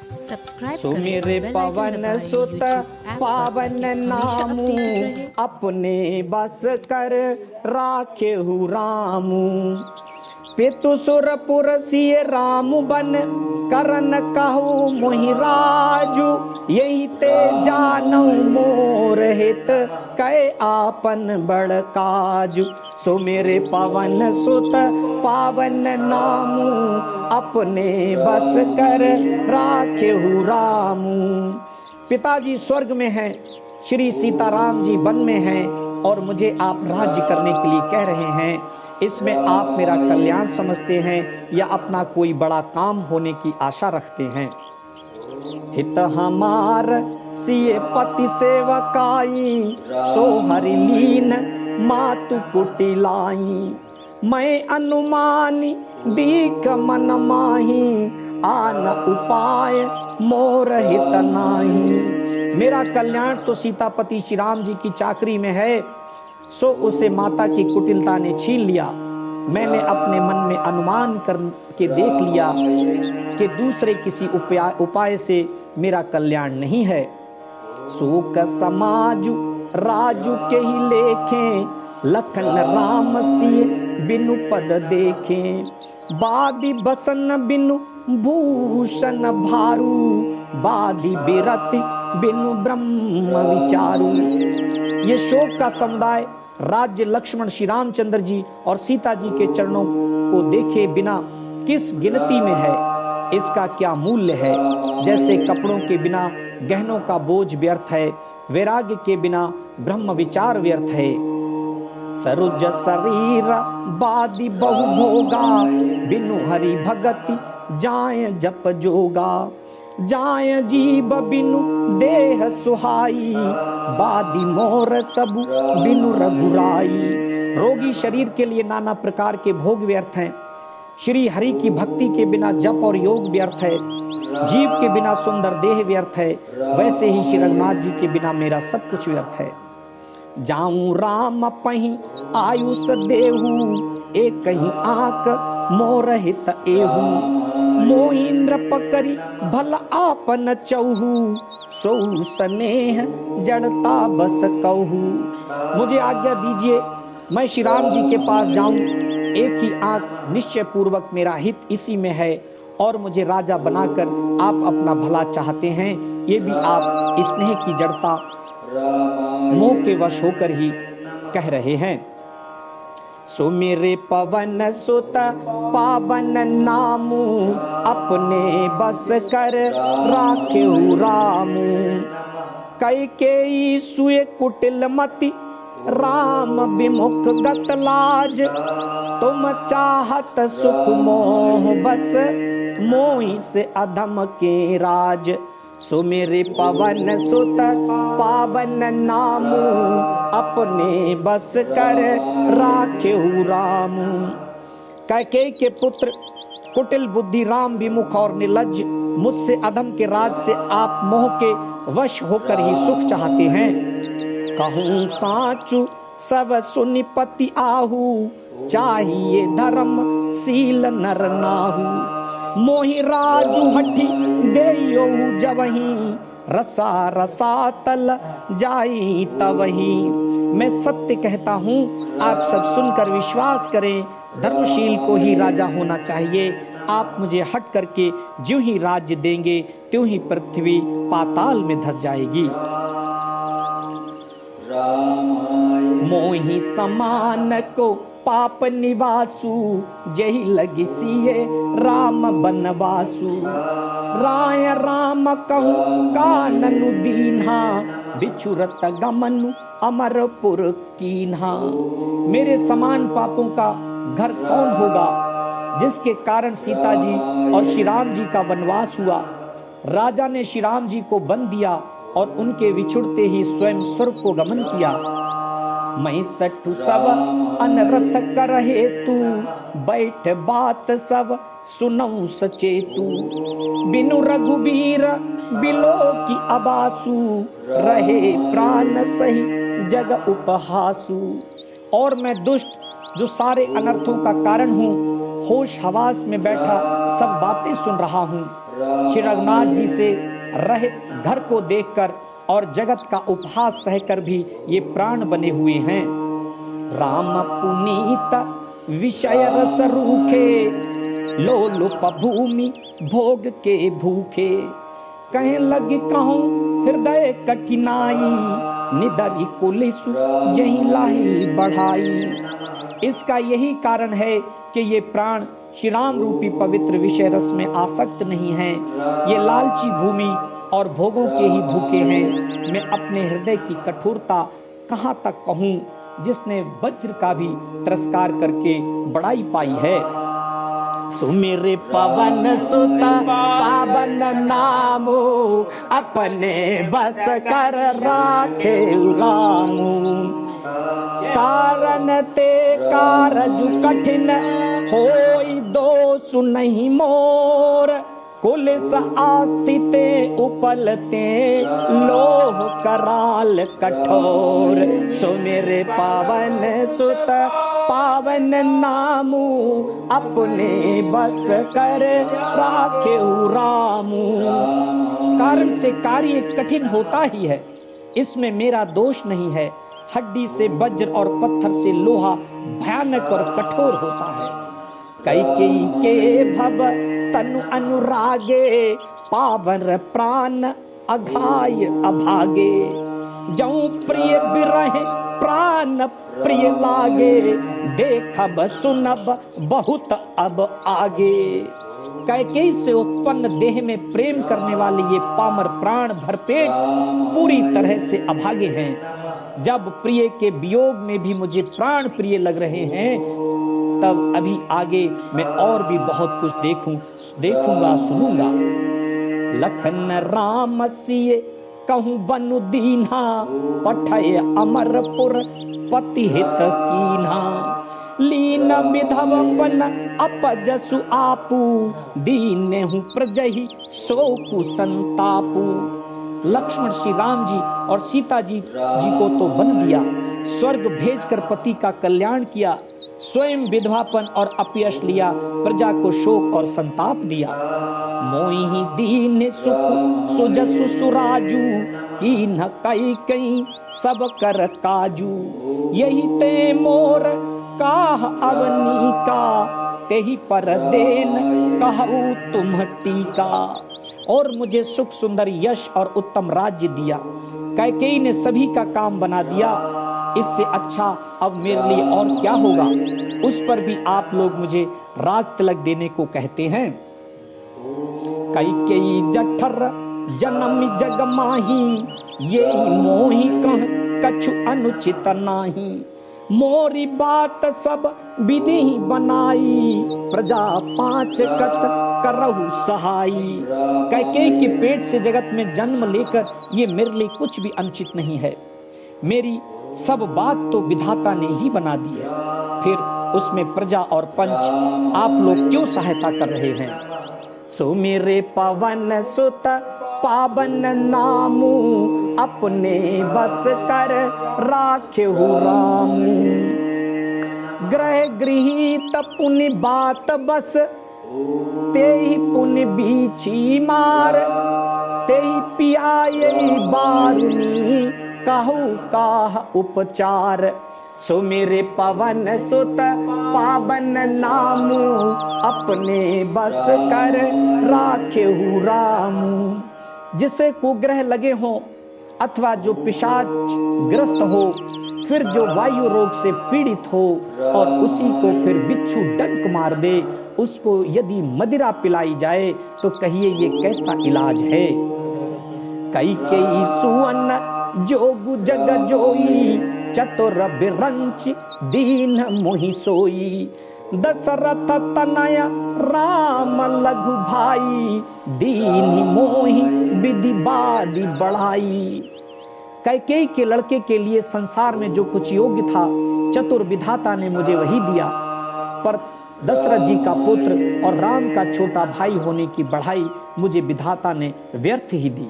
सो मेरे पवन सुत पावन नामू, अपने बस कर राखे हु रामू। पितु सुरपुर सिय राम बन, करन कहु मोहि राजू। यही ते जानौ मोर हित, कै आपन बड़ काजू। सो मेरे पवन सुत पावन नामू, अपने बस कर राखे हु रामू। पिताजी स्वर्ग में हैं, श्री सीताराम जी वन में हैं, और मुझे आप राज्य करने के लिए कह रहे हैं। इसमें आप मेरा कल्याण समझते हैं या अपना कोई बड़ा काम होने की आशा रखते हैं? हित हमार सिए पति सेवकाई, सो हरि लीन मातु कुटिलाई। मैं अनुमानी दीख मन माही, आन उपाय मोर हित नाही। मेरा कल्याण तो सीतापति श्री राम जी की चाकरी में है, सो उसे माता की कुटिलता ने छीन लिया। मैंने अपने मन में अनुमान करके देख लिया कि दूसरे किसी उपाय से मेरा कल्याण नहीं है। शोक समाजु राजू के ही लेखें, लखन राम सिय बिनु पद देखें। बादी बसन बिनु भूषण भारू, बादी बिरति बिनु ब्रह्म विचारू। ये शोक का समुदाय राज्य लक्ष्मण श्री रामचंद्र जी और सीता जी के चरणों को देखे बिना किस गिनती में है, इसका क्या मूल्य है? जैसे कपड़ों के बिना गहनों का बोझ व्यर्थ है, वैराग्य के बिना ब्रह्म विचार व्यर्थ है। सरुज शरीर बादी बहु भोगा, बिनु हरि भगति जाय जप जोगा। जाय जीव बिनु देह सुहाई, बादी मोर सबु बिनु रघुराई। रोगी शरीर के लिए नाना प्रकार के भोग व्यर्थ हैं, श्री हरि की भक्ति के बिना जप और योग व्यर्थ है। जीव के बिना सुंदर देह व्यर्थ है, वैसे ही श्री रघुनाथ जी के बिना मेरा सब कुछ व्यर्थ है। जाऊं राम पही आयुष देहू, एक कहीं आंक मोर हित एहू। मोहिंद्र पकड़ी भल आपन चौहू, सो स्नेह जड़ता बस कहू। मुझे आज्ञा दीजिए, मैं श्री राम जी के पास जाऊं। एक ही आंख निश्चय पूर्वक मेरा हित इसी में है, और मुझे राजा बनाकर आप अपना भला चाहते हैं। ये भी आप स्नेह की जड़ता मोह के वश होकर ही कह रहे हैं। सो मेरे पवन सुत पावन नामू, अपने बस कर राखे हु रामू। कैकेयी सुए कुटिल मति, राम विमुख गत लाज। तुम चाहत सुख मोह बस, मोहि से अधम के राज। सो मेरे पवन सुत पावन नामू, अपने बस कर राखे हु रामू। कैकेयी के पुत्र कुटिल बुद्धि, राम विमुख और निर्लज्ज, मुझसे अधम के राज से आप मोह के वश होकर ही सुख चाहते हैं। कहूँ साचु सब सुनिपति आहू, चाहिए धर्म सील नर नाहू। मोहि राजू हठी देयो जवही, रसा रसा तल जाई तवही। मैं सत्य कहता हूँ, आप सब सुनकर विश्वास करें। धर्मशील को ही राजा होना चाहिए। आप मुझे हट करके ज्यों ही राज्य देंगे, त्यों ही पृथ्वी पाताल में धस जाएगी। मोहि समान को पाप निवासु, जही लगी सिए राम बनवासु। राय राम कहूँ काननु दीन्हा, बिछुरत गमनु अमरपुर कीन्हा। मेरे समान पापों का घर कौन होगा, जिसके कारण सीता जी और श्री राम जी का वनवास हुआ। राजा ने श्री राम जी को बंद दिया और उनके विछुड़ते ही स्वयं स्वर्ग को गमन किया। मैं सठु सब अनरथ कर हेतु, बैठ बात सब सुनऊ सचेतु। बिनु रघुबीर बिलो की अबासु, रहे प्राण सही जग उपहासु। और मैं दुष्ट जो सारे अनर्थों का कारण हूँ, होश हवास में बैठा सब बातें सुन रहा हूँ। श्री रघुनाथ जी से रहित घर को देखकर और जगत का उपहास सहकर भी ये प्राण बने हुए हैं। राम पुनीत विषय रस रूखे, लोलुप भूमि भोग के भूखे। कहें लगी कहूँ हृदय कठिनाई, निदरी कुलिसु यही लाही बढ़ाई। इसका यही कारण है कि ये प्राण श्री राम रूपी पवित्र विषय रस में आसक्त नहीं हैं। ये लालची भूमि और भोगों के ही भूखे हैं। मैं अपने हृदय की कठोरता कहाँ तक कहूँ, जिसने वज्र का भी तिरस्कार करके बड़ाई पाई है। सुमिर पवन सुत पावन नामो, अपने बस कर राखे रामू। कारण ते कारज कठिन होई दोष नहीं मोर, कुलिस आस्तिते उपलते लोह कराल कठोर। सो मेरे पावन सुत पावन नामू, अपने बस कर राखे रामू। कारण से कार्य कठिन होता ही है, इसमें मेरा दोष नहीं है। हड्डी से वज्र और पत्थर से लोहा भयानक और कठोर होता है। कैकेयी के भव तनु अनुरागे, पावन प्राण अघाय अभागे। जऊं प्रिय बिरहे प्राण प्रिय लागे, देखब सुनब बहुत अब आगे। कैकेयी से उत्पन्न देह में प्रेम करने वाले ये पामर प्राण भरपेट पूरी तरह से अभागे हैं। जब प्रिय के वियोग में भी मुझे प्राण प्रिय लग रहे हैं, तब अभी आगे मैं और भी बहुत कुछ देखूंगा सुनूंगा। लखन राम सिए कहूँ बनु दीन्हा, पठय अमरपुर पति हित कीन्हा। लीन विधव बन अपजसु आपू, दीन हूँ प्रजहि शोकु संतापू। लक्ष्मण श्री राम जी और सीता जी को तो बन दिया, स्वर्ग भेजकर पति का कल्याण किया, स्वयं विधवापन और अपयश लिया, प्रजा को शोक और संताप दिया। मोहि दीन सुख सुजसु सुराजू, कीन्ह कैकेयी सब कर काजू। यही ते मोर काह अवनी का, तेहि पर देन कहू तुम टीका। और मुझे सुख सुंदर यश और उत्तम राज्य दिया। कैकेयी ने सभी का काम बना दिया, इससे अच्छा अब मेरे लिए और क्या होगा। उस पर भी आप लोग मुझे राज तिलक देने को कहते हैं। कैकेयी जठर जन्म जग माही, ये मोहि कह कछु अनुचित नाही। मोरी बात सब विधि बनाई, प्रजा पांच कत करहु सहाई। कैकेयी के पेट से जगत में जन्म लेकर ये मेरे लिए कुछ भी अनुचित नहीं है। मेरी सब बात तो विधाता ने ही बना दी है, फिर उसमें प्रजा और पंच आप लोग क्यों सहायता कर रहे हैं। सो मेरे पवन सुत पावन नामू, अपने बस कर राखे रामू। ग्रह गृहीत पुण्य बात बस, तेहि पुण्य बीछी मार। तेहि पियाये बारुनी, कहू काह उपचार। सो मेरे पवन सुत पावन नामू, अपने बस कर राखे रामू। जिसे कुग्रह लगे हों अथवा जो पिशाच ग्रस्त हो, फिर जो वायु रोग से पीड़ित हो और उसी को फिर बिच्छू डंक मार दे, उसको यदि मदिरा पिलाई जाए तो कहिए ये कैसा इलाज है। कैकेयी सुवन जोगु जग जोई, चतुर बिरंच दीन मोहि सोई। दशरथ तनय राम लघु भाई, दीन मोहि विधि बादी बढ़ाई। कैकेयी के लड़के के लिए संसार में जो कुछ योग्य था, चतुर विधाता ने मुझे वही दिया, पर दशरथ जी का पुत्र और राम का छोटा भाई होने की बढ़ाई मुझे विधाता ने व्यर्थ ही दी।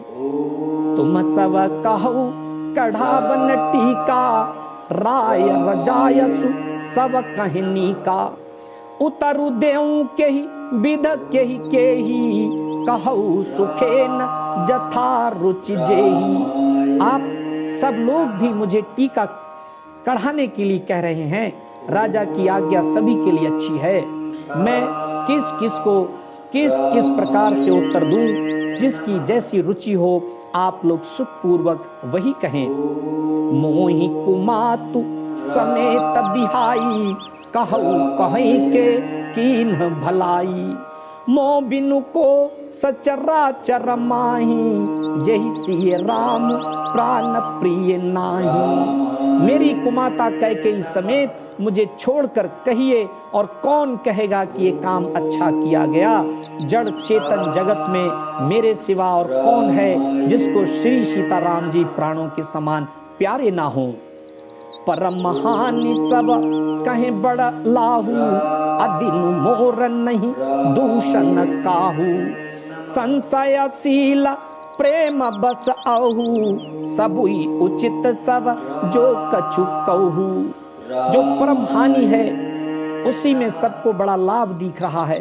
तुम सब कहू कढ़ा बन टीका, राय रजायसु सब कहनी का। उतरु देऊ के ही विध के ही कहऊ सुखेन जथा रुचि जेहि। आप सब लोग भी मुझे टीका कढ़ाने के लिए कह रहे हैं। राजा की आज्ञा सभी के लिए अच्छी है। मैं किस किस को किस किस प्रकार से उत्तर दूं, जिसकी जैसी रुचि हो आप लोग सुखपूर्वक वही कहें। मोहि कुमातु समेत बिहाई, कहू कहीं के कीन भलाई। मो बिनु को सचराचर माही, जही सिय राम प्राण प्रिय नाही। मेरी कुमाता कैकेयी समेत मुझे छोड़कर कहिए, और कौन कहेगा कि ये काम अच्छा किया गया। जड़ चेतन जगत में मेरे सिवा और कौन है जिसको श्री सीताराम जी प्राणों के समान प्यारे ना हो। परम महानी सब कहें बड़ा लाहू, अदिनु मोर नहीं दूषण काहू। संशयशील प्रेम बस आहू, सबुई उचित सब जो कछु कहू। जो परम हानि है उसी में सबको बड़ा लाभ दिख रहा है।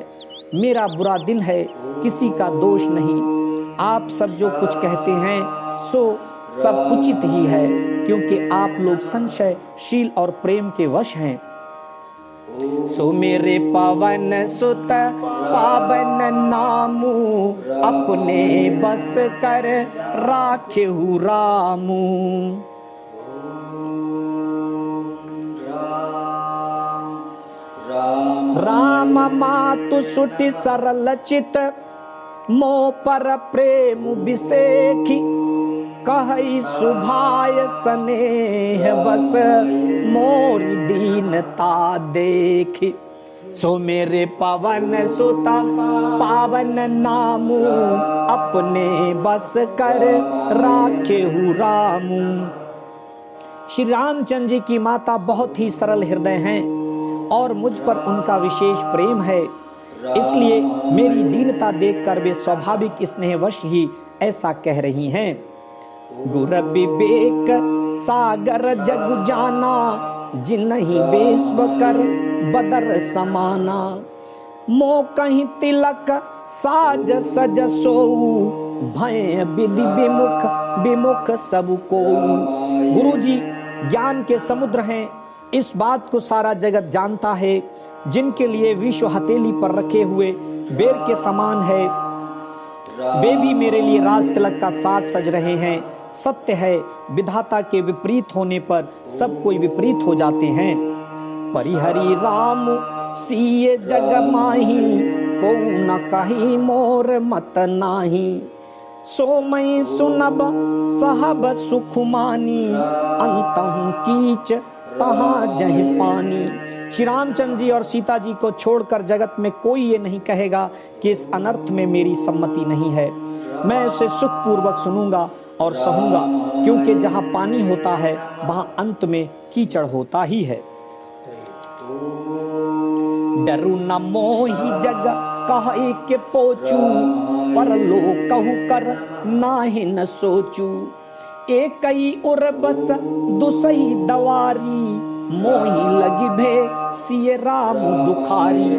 मेरा बुरा दिन है, किसी का दोष नहीं। आप सब जो कुछ कहते हैं सो सब उचित ही है, क्योंकि आप लोग संशयशील और प्रेम के वश हैं। सो मेरे पवन सुत पावन नामू, अपने बस कर राखेहु रामू। राम मातु सुटि सरल चित, मोह पर प्रेम बिसेखी। कहई सुभाय स्नेह बस, मोर दीनता देखी। सो मेरे पवन सुता पावन नामू, अपने बस कर राखेहु रामू। श्री रामचंद्र जी की माता बहुत ही सरल हृदय हैं और मुझ पर उनका विशेष प्रेम है, इसलिए मेरी दीनता देखकर वे स्वाभाविक स्नेहवश ही ऐसा कह रही हैं। गुर विवेक सागर जग जाना, जिन्हि बेस्व कर बदर समाना। मो कहीं तिलक साज सज सोऊ, भय विधि विमुख विमुख सब को। गुरु जी ज्ञान के समुद्र हैं, इस बात को सारा जगत जानता है। जिनके लिए विश्व हथेली पर रखे हुए बेर के समान है, वे भी मेरे लिए राज तिलक का साज सज रहे हैं। सत्य है, विधाता के विपरीत होने पर सब कोई विपरीत हो जाते हैं। परिहरि राम सीए जग माही, को न कहीं मोर मत नाही। सो मैं सुनब सहब सुख मानी, अंतहु कीच तहाँ जह पानी। श्री रामचंद्र जी और सीता जी को छोड़कर जगत में कोई ये नहीं कहेगा कि इस अनर्थ में मेरी सम्मति नहीं है। मैं उसे सुखपूर्वक सुनूंगा और सहूंगा, क्योंकि जहाँ पानी होता है वहाँ अंत में कीचड़ होता ही है। डरू न मोहि जग कहे के पोचू, पर लो कहू कर नाहि न सोचू। एक ही उर बस दुसई दवारी, मोहि लगी भे सिए राम दुखारी।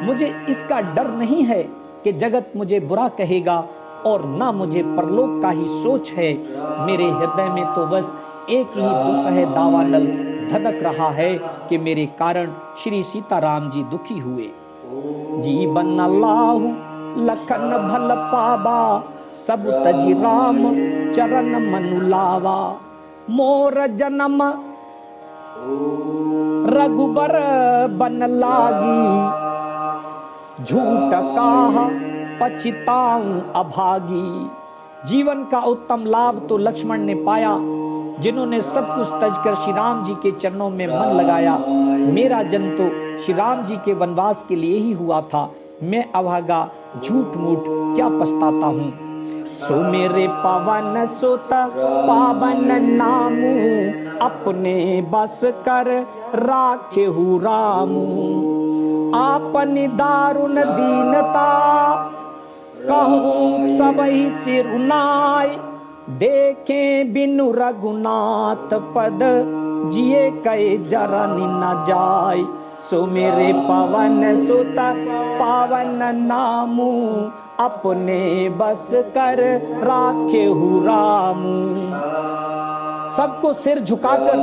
मुझे इसका डर नहीं है कि जगत मुझे बुरा कहेगा, और ना मुझे परलोक का ही सोच है। मेरे हृदय में तो बस एक ही दुसह दावानल धधक रहा है कि मेरे कारण श्री सीताराम जी दुखी हुए। जीवन न लाहु लखन भल पावा, सब तजी राम चरण मनु लावा। मोर जन्म रघुबर बन लागी, झूठ काहा पछताऊं अभागी। जीवन का उत्तम लाभ तो लक्ष्मण ने पाया, जिन्होंने सब कुछ तजकर श्री राम जी के चरणों में मन लगाया। मेरा जन्म तो श्री राम जी के वनवास के लिए ही हुआ था। मैं अभागा झूठ मूठ क्या पछताता हूँ। सो मेरे पवन सुत पावन नामू, अपने बस कर राखेहु रामू। आपनी दारुण दीनता, कहूँ सबई सिरुनाय। देखे बिनु रघुनाथ पद, जिए कहे जरा न जाय। सो मेरे पवन सुत पावन नामू, अपने बस कर राखेहु रामू। सबको सिर झुकाकर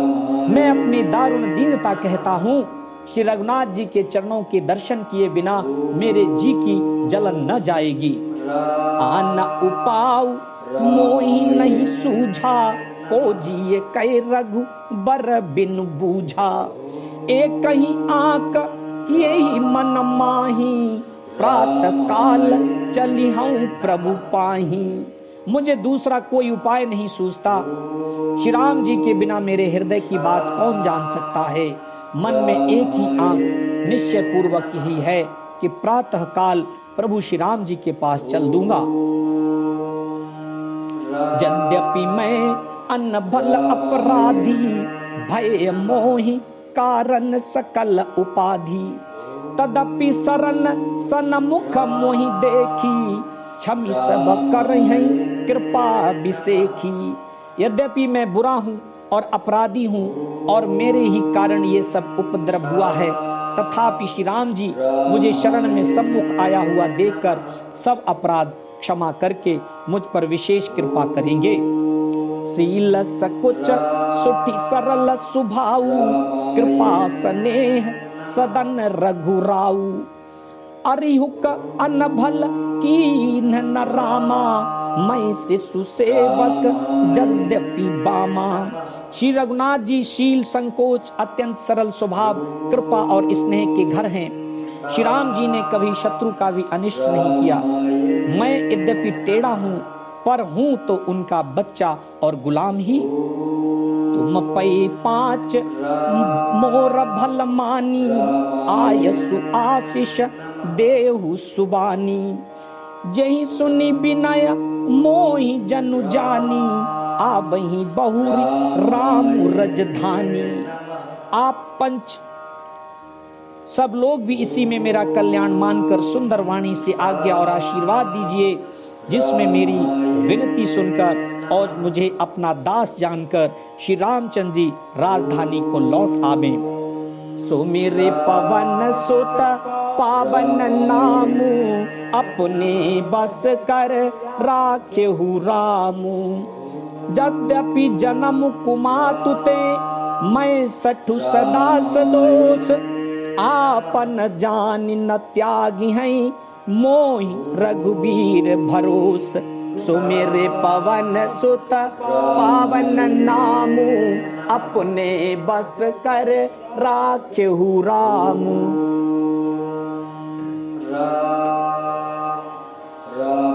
मैं अपनी दारुण दीनता कहता हूँ, श्री रघुनाथ जी के चरणों के दर्शन किए बिना मेरे जी की जलन न जाएगी। आन उपाऊ मोहि नहीं सूझा, को जिए कै रघु बर बिन बूझा। एक ही आंक यही मन माही, प्रात काल चली हूँ प्रभु पाही। मुझे दूसरा कोई उपाय नहीं सूझता, श्री राम जी के बिना मेरे हृदय की बात कौन जान सकता है। मन में एक ही आंख निश्चय पूर्वक ही है कि प्रातः काल प्रभु श्री राम जी के पास चल दूंगा। यद्यपि मैं अनभल अपराधी, भय मोहि कारण सकल उपाधि। तदपि शरण सन्मुख मोहि देखी, क्षमि सब करहिं कृपा विसेखी। यद्यपि मैं बुरा हूँ और अपराधी हूँ और मेरे ही कारण ये सब उपद्रव हुआ है, तथापि श्री राम जी मुझे शरण में सम्मुख आया हुआ देखकर सब अपराध क्षमा करके मुझ पर विशेष कृपा करेंगे। सील सकुच सुठी सरल सुभाऊ, कृपा स्नेह सदन रघुराऊ। अरिहुक अनभल कीन्ह न रामा, मैं शिशु सेवक यद्यपि बामा। श्री रघुनाथ जी शील संकोच अत्यंत सरल स्वभाव कृपा और स्नेह के घर हैं। श्री राम जी ने कभी शत्रु का भी अनिष्ट नहीं किया। मैं यद्यपि टेढ़ा हूँ पर हूँ तो उनका बच्चा और गुलाम ही। तुम पै पाँच मोर भल मानी, आयसु आशीष देहु सुबानी। जही सुनी विनय मोहि जनु जानी, आबहि बहुरी राम रजधानी। आप पंच सब लोग भी इसी में मेरा कल्याण मानकर सुंदर वाणी से आज्ञा और आशीर्वाद दीजिए, जिसमें मेरी विनती सुनकर और मुझे अपना दास जानकर श्री रामचंद्र जी राजधानी को लौट आवे। सो मेरे पवन सुत पावन नामू, अपने बस कर राखेहु रामू। यद्यपि जन्म कुमातु ते, मैं सठु सदा सदोष। आपन जान न त्यागी हैं, मोहि रघुबीर भरोस। सो मेरे पवन सुत पावन नामू, अपने बस कर राखेहु रामू।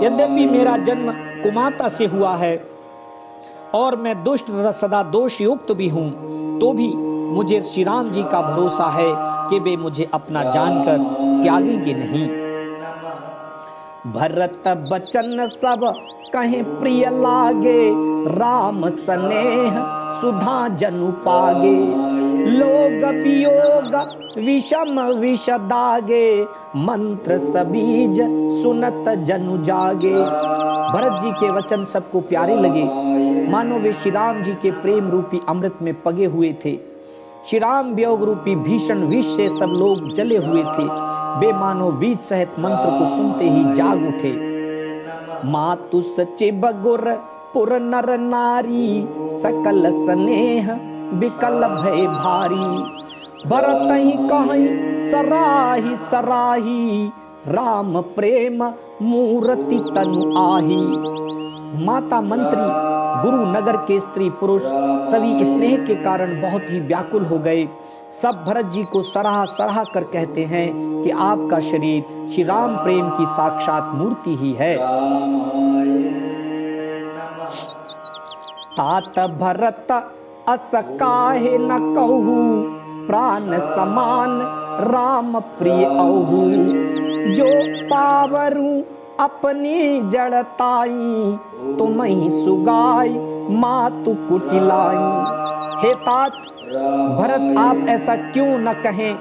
यद्यपि मेरा जन्म कुमाता से हुआ है और मैं दुष्ट सदा दोष युक्त भी हूँ, तो भी मुझे श्री राम जी का भरोसा है कि वे मुझे अपना जानकर त्यागेंगे नहीं। भरत बचन सब कहीं प्रिय लागे, राम स्नेह सुधा जनु पागे। लोग वियोग विषम विष दागे, मंत्र सबीज सुनत जनु जागे। भरत जी के वचन सबको प्यारे लगे, मानो वे श्री राम जी के प्रेम रूपी अमृत में पगे हुए थे। श्री राम वियोग रूपी भीषण विष से सब लोग जले हुए थे। वे मानो बीज सहित मंत्र को सुनते ही जाग उठे। मातु सचे बगुर पुर नर नारी, सकल स्नेह विकल भय भारी। भरत ही कहीं सराही सराही, राम प्रेम मूर्ति तनु आही। माता मंत्री गुरु नगर के स्त्री पुरुष सभी स्नेह के कारण बहुत ही व्याकुल हो गए। सब भरत जी को सराह सराह कर कहते हैं कि आपका शरीर श्री राम प्रेम की साक्षात मूर्ति ही है। तात भरत अस काहे न कहू, प्राण समान राम प्रिय अहू। जो पावरू अपनी जड़ताई, तुम ही सुगाई मातु कुटिलाई। हे तात भरत, आप ऐसा क्यों न कहें।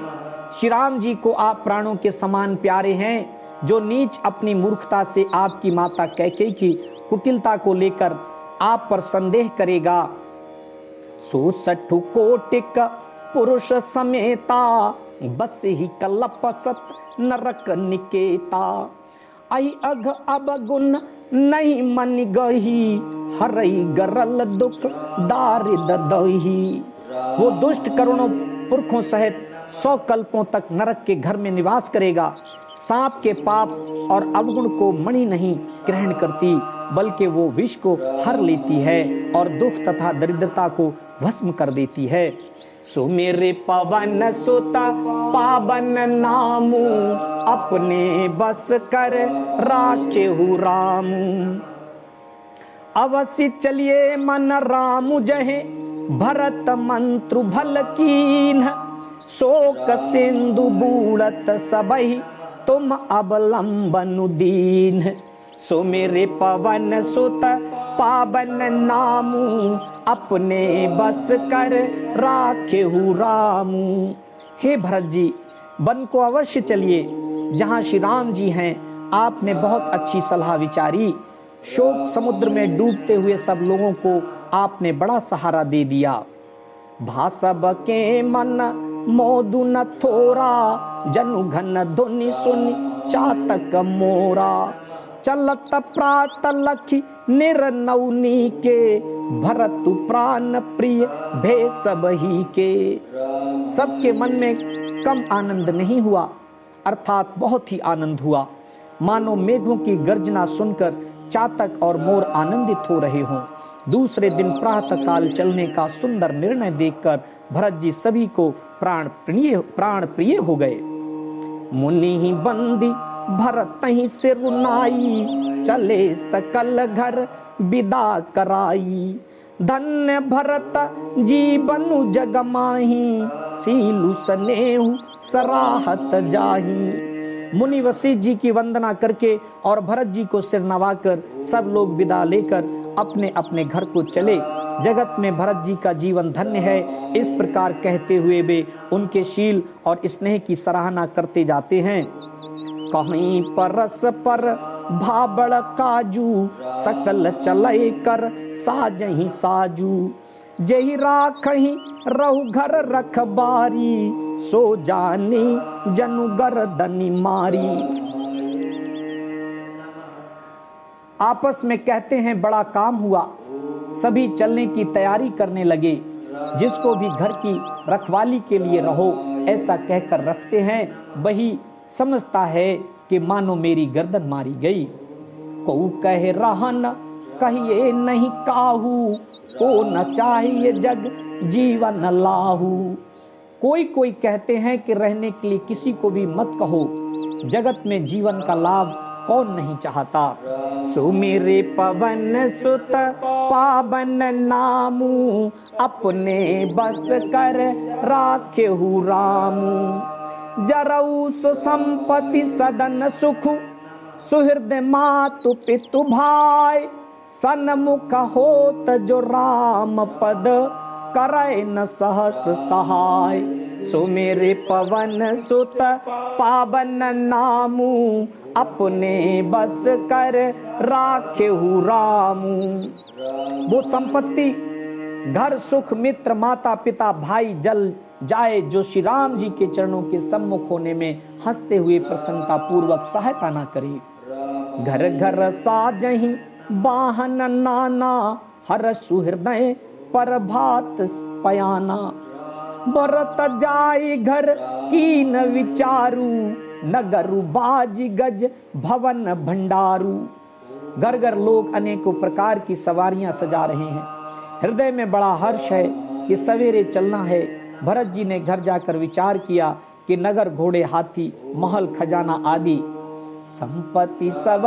श्री राम जी को आप प्राणों के समान प्यारे हैं। जो नीच अपनी मूर्खता से आपकी माता कैकेयी की कुटिलता को लेकर आप पर संदेह करेगा, सो सठु कोटिक पुरुष समेता, बस ही कलपसत नरक निकेता। आई अघ अब गुण नहीं मन गही, हरई गरल दुख दारिद दही। वो दुष्ट करोड़ों पुरखों सहित 100 कल्पों तक नरक के घर में निवास करेगा। सांप के पाप और अवगुण को मणि नहीं ग्रहण करती, बल्कि वो विष को हर लेती है और दुख तथा दरिद्रता को भस्म कर देती है। सो मेरे पवन सुता पावन नामू, अपने बस कर राखे हूँ राम। अवश्य चलिए मन राम जहे, भरत मंत्र भल कीन। शोक सिंधु बूढ़त सबहि, तुम अवलंबन दीन। सो मेरे पवन सुत पावन नामू, अपने बस कर राखे हूँ रामू। हे भरत जी, वन को अवश्य चलिए जहाँ श्री राम जी हैं। आपने बहुत अच्छी सलाह विचारी। शोक समुद्र में डूबते हुए सब लोगों को आपने बड़ा सहारा दे दिया। भासब के मन मोदु न थोरा, जनु घन धुनि सुनि चातक मोरा। चलत प्रात लखी निर्नौनी के, भरतु प्राण प्रिय भे सब ही के। सबके मन में कम आनंद नहीं हुआ, अर्थात बहुत ही आनंद हुआ। मानो मेघों की गर्जना सुनकर चातक और मोर आनंदित हो रहे हों। दूसरे दिन प्रातः काल चलने का सुंदर निर्णय देखकर भरत जी सभी को प्राण प्रिय हो गए। मुनि ही बंदी भरत ही सिर नाई, चले सकल घर विदा कराई। धन्य भरत जीवनु जग माही, सीलु स्नेहु सराहत जाही। मुनि वशिष्ठ जी की वंदना करके और भरत जी को सिर नवाकर सब लोग विदा लेकर अपने अपने घर को चले। जगत में भरत जी का जीवन धन्य है, इस प्रकार कहते हुए वे उनके शील और स्नेह की सराहना करते जाते हैं। कहीं परस पर भाबड़ काजू, सकल चले कर साजही साजू। जही राखही रहु घर रखबारी, सो जानी जनु गर्दनी मारी। आपस में कहते हैं बड़ा काम हुआ। सभी चलने की तैयारी करने लगे। जिसको भी घर की रखवाली के लिए रहो ऐसा कहकर रखते हैं, वही समझता है कि मानो मेरी गर्दन मारी गई। को कहे रहन कहिए नहीं काहू, को न चाहिए जग जीवन लाहू। कोई कोई कहते हैं कि रहने के लिए किसी को भी मत कहो, जगत में जीवन का लाभ कौन नहीं चाहता। सो मेरे पवन सुत पावन नामू, अपने बस कर राखे हूँ रामू। जरऊ सो संपत्ति सदन सुख, सुहृदय मातु पितु भाई। सन्मुख होत जो राम पद, करे न सहस सहाय। सो मेरे पवन सुत पावन नामू, अपने बस कर राखे हूँ रामू। वो संपत्ति, घर, सुख, मित्र, माता पिता, भाई जल जाए जो श्री राम जी के चरणों के सम्मुख होने में हंसते हुए प्रसन्नता पूर्वक सहायता ना करे। घर घर साजही वाहन नाना, हर सुहृदय पर भात पयाना। बरत जाई घर की न विचारू, नगरु बाजी गज भवन भंडारू। घर घर लोग अनेकों प्रकार की सवारियां सजा रहे हैं। हृदय में बड़ा हर्ष है कि सवेरे चलना है। भरत जी ने घर जाकर विचार किया कि नगर, घोड़े, हाथी, महल, खजाना आदि संपत्ति सब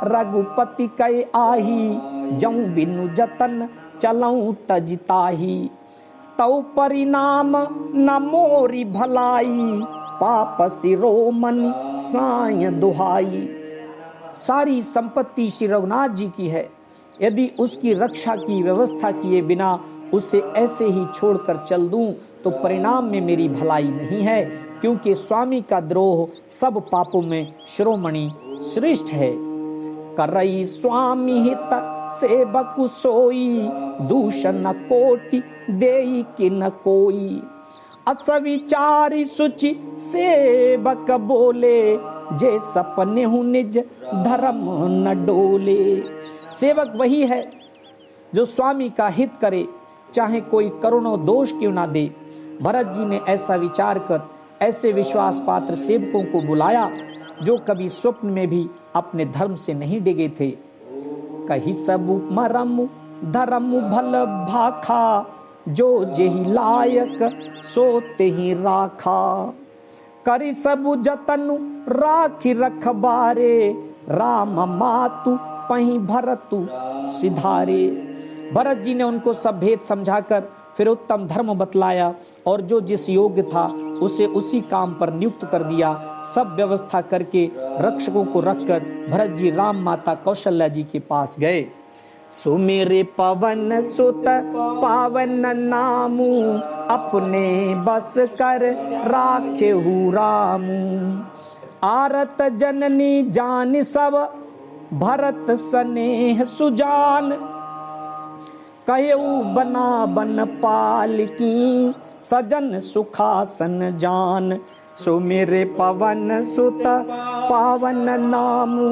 रघुपति कै आही। जऊं बिनु जतन चलऊं तजिताही, तौ परिणाम न मोरी भलाई। पाप शिरोमणि साय दुहाई। सारी संपत्ति श्री रघुनाथ जी की है। यदि उसकी रक्षा की व्यवस्था किए बिना उसे ऐसे ही छोड़कर चल दूं तो परिणाम में मेरी भलाई नहीं है, क्योंकि स्वामी का द्रोह सब पापों में शिरोमणि श्रेष्ठ है। करई स्वामी हित सेवक सोई, दूषण कोटि देई कि न कोई। असविचारी सुचि सेवक बोले, जे सपने हूँ निज धर्म न डोले। सेवक वही है जो स्वामी का हित करे, चाहे कोई करोड़ों दोष क्यों ना दे। भरत जी ने ऐसा विचार कर ऐसे विश्वास पात्र सेवकों को बुलाया जो कभी स्वप्न में भी अपने धर्म से नहीं डिगे थे। कही सब मरम धर्म भल भाखा, जो जेहि लायक सोते ही राखा। करी सब जतनु राखी रखबारे, राम मातु पही भरतु सिधारे। भरत जी ने उनको सब भेद समझाकर फिर उत्तम धर्म बतलाया और जो जिस योग्य था उसे उसी काम पर नियुक्त कर दिया। सब व्यवस्था करके रक्षकों को रखकर भरत जी राम माता कौशल्या जी के पास गए। सुमेरे पवन सुत पावन नामू, अपने बस कर राखेहु रामू। आरत जननी जान सब, भरत स्नेह सुजान। कहेऊ बना बन पालकी, सजन सुखासन जान। सो मेरे पवन सुत पावन नामू,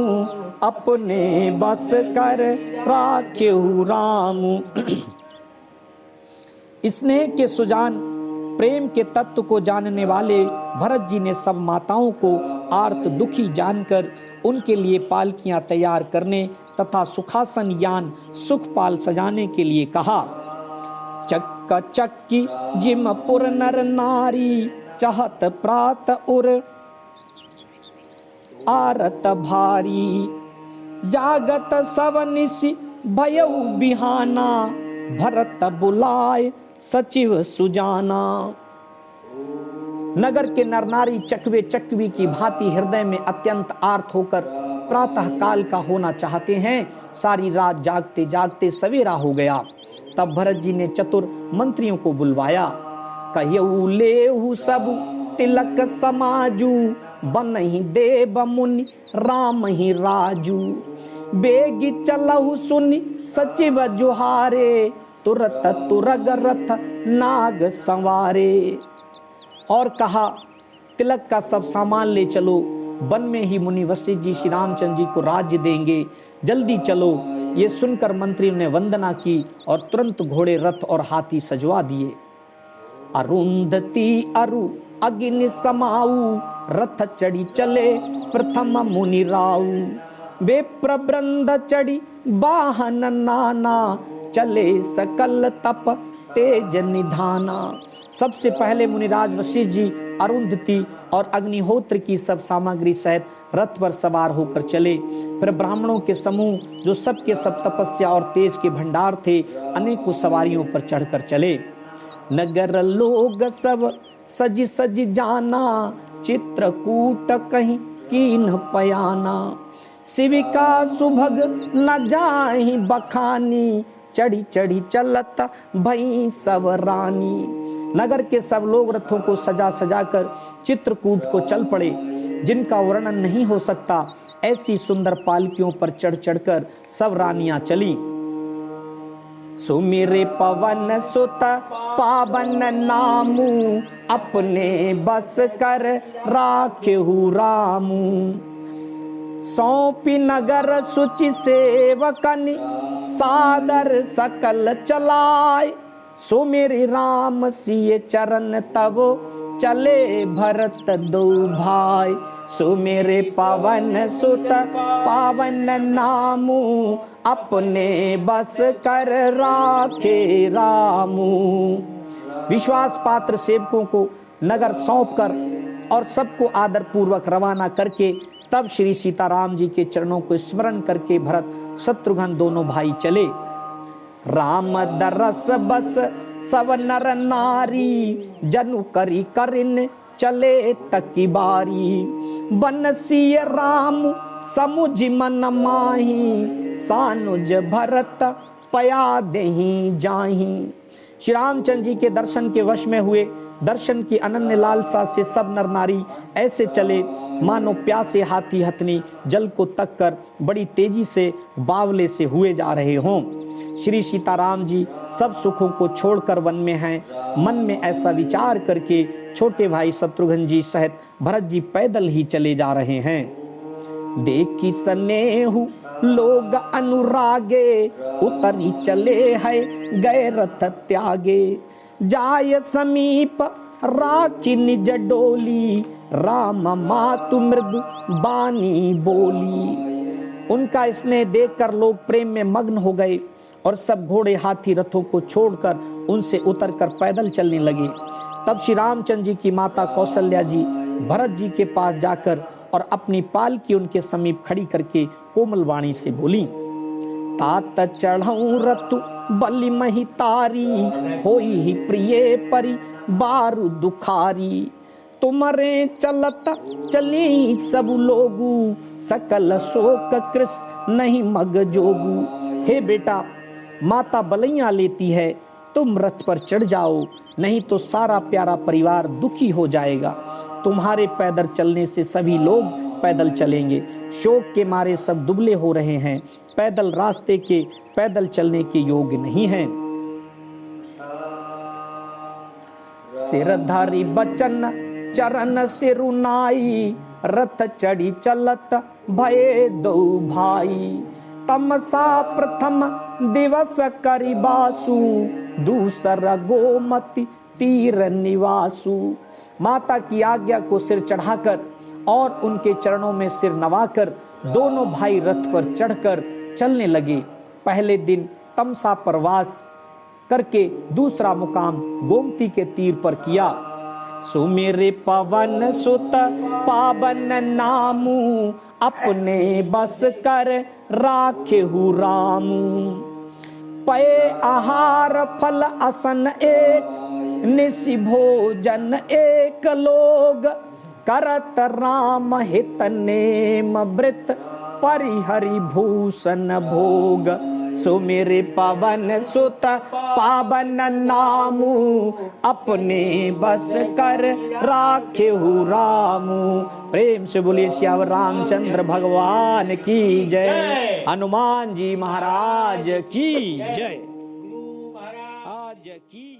अपने बस कर राखेहु रामू। स्नेह के सुजान, प्रेम के तत्व को जानने वाले भरत जी ने सब माताओं को आर्त दुखी जानकर उनके लिए पालकियां तैयार करने तथा सुखासन यान सुखपाल सजाने के लिए कहा। चक्का चक्की जिमपुर नर नारी, चाहत प्रात उर आरत भारी। जागत सवनिसि भयउ बिहाना, भरत बुलाए सचिव सुजाना। नगर के नरनारी चकवे चकवी की भांति हृदय में अत्यंत आर्त होकर प्रातः काल का होना चाहते हैं। सारी रात जागते जागते सवेरा हो गया। तब भरत जी ने चतुर मंत्रियों को बुलवाया। कहियऊ लेहु सब तिलक समाजू, बनहि देव मुनि राम ही राजू। बेगी चलहु सुनि सचिव जुहारे, तुरत तुरग रथ नाग संवारे। और कहा तिलक का सब सामान ले चलो, वन में ही मुनि वशिष्ठ जी श्री रामचंद्र जी को राज्य देंगे, जल्दी चलो। ये सुनकर मंत्रियों ने वंदना की और तुरंत घोड़े रथ और हाथी सजवा दिए। अरुंधति अरु अग्नि समाऊ, रथ चढ़ी चले प्रथम मुनि राऊ। वे प्रबंध चढ़ी वाहन नाना, चले सकल तप तेज निधाना। सबसे पहले मुनिराज वशिष्ठ जी अरुंधति और अग्निहोत्र की सब सामग्री सहित रथ पर सवार होकर चले। फिर ब्राह्मणों के समूह जो सबके सब तपस्या और तेज के भंडार थे, अनेकों सवारियों पर चढ़कर चले। नगर लोग सब सज सज जाना, चित्रकूट कहीं कीन पयाना। शिविका सुभग न जाहि बखानी, चढ़ी चढ़ी चलत भई सब रानी। नगर के सब लोग रथों को सजा सजा कर चित्रकूट को चल पड़े, जिनका वर्णन नहीं हो सकता। ऐसी सुंदर पालकियों पर चढ़ चढ़कर सब रानियां चली। सुमेरे पवन सुत पावन नामू, अपने बस कर राखेहु रामू। सौंपी नगर सुचि सेवकनि, सादर सकल चलाय। सो मेरे राम सिय चरण तब, चले भरत दो भाई। सो मेरे पवन सुत पावन नामू, अपने बस कर राखे रामू। विश्वास पात्र सेवकों को नगर सौंप कर और सबको आदर पूर्वक रवाना करके तब श्री सीताराम जी के चरणों को स्मरण करके भरत शत्रुघ्न दोनों भाई चले। राम दरस बस सब नर नारी, जनु करी करिन चले तकी बारी। बनसिय राम समुझ मन माही, सानुज भरत पया देहि जाहि। श्री रामचंद्र जी के दर्शन के वश में हुए, दर्शन की अनन्य लालसा से सब नर नारी ऐसे चले मानो प्यासे हाथी हथनी जल को तक कर बड़ी तेजी से बावले से हुए जा रहे हों। श्री सीताराम जी सब सुखों को छोड़कर वन में हैं। मन में ऐसा विचार करके छोटे भाई शत्रुघ्न जी सहित भरत जी पैदल ही चले जा रहे हैं। देखी स्नेहु लोग अनुरागे, उतरी चले है गए रथ त्यागे। जाय समीप राखी निज डोली, राम मातु मृदु बानी बोली। उनका स्नेह देखकर लोग प्रेम में मग्न हो गए और सब घोड़े हाथी रथों को छोड़कर उनसे उतरकर पैदल चलने लगे। तब श्री रामचंद्र जी की माता कौशल्या जी भरत जी के पास जाकर और अपनी पालकी उनके समीप खड़ी करके कोमल वाणी से बोली, तात चढ़ऊ रतु बलि मही तारी, होई ही प्रिय परि बारु दुखारी। तुमरे चलत चली सब लोगू, सकल शोक कृस नहीं मग जोगू। हे बेटा, माता बलैया लेती है, तुम रथ पर चढ़ जाओ, नहीं तो सारा प्यारा परिवार दुखी हो जाएगा। तुम्हारे पैदल चलने से सभी लोग पैदल चलेंगे। शोक के मारे सब दुबले हो रहे हैं, पैदल रास्ते के पैदल चलने के योग्य नहीं हैं। सिरधारी बचन चरण सिरुनाई, रथ चढ़ी चलत भये दो भाई। तमसा प्रथम दिवस करि बासु, दूसरा गोमती तीर निवासु। माता की आज्ञा को सिर चढ़ाकर और उनके चरणों में सिर नवाकर दोनों भाई रथ पर चढ़कर चलने लगे। पहले दिन तमसा पर वास करके दूसरा मुकाम गोमती के तीर पर किया। सुमेरे पवन सुत पावन नामू, अपने बस कर राखेहु रामू। पए आहार फल असन एक, निसि भोजन एक लोग। करत राम हित नेम वृत, परिहरि भूषण भोग। सुमेरे पवन सुत पावन नामू, अपने बस कर राखेहु रामू। प्रेम से बोलिए सियावर रामचंद्र भगवान की जय, हनुमान जी महाराज की जय, आज की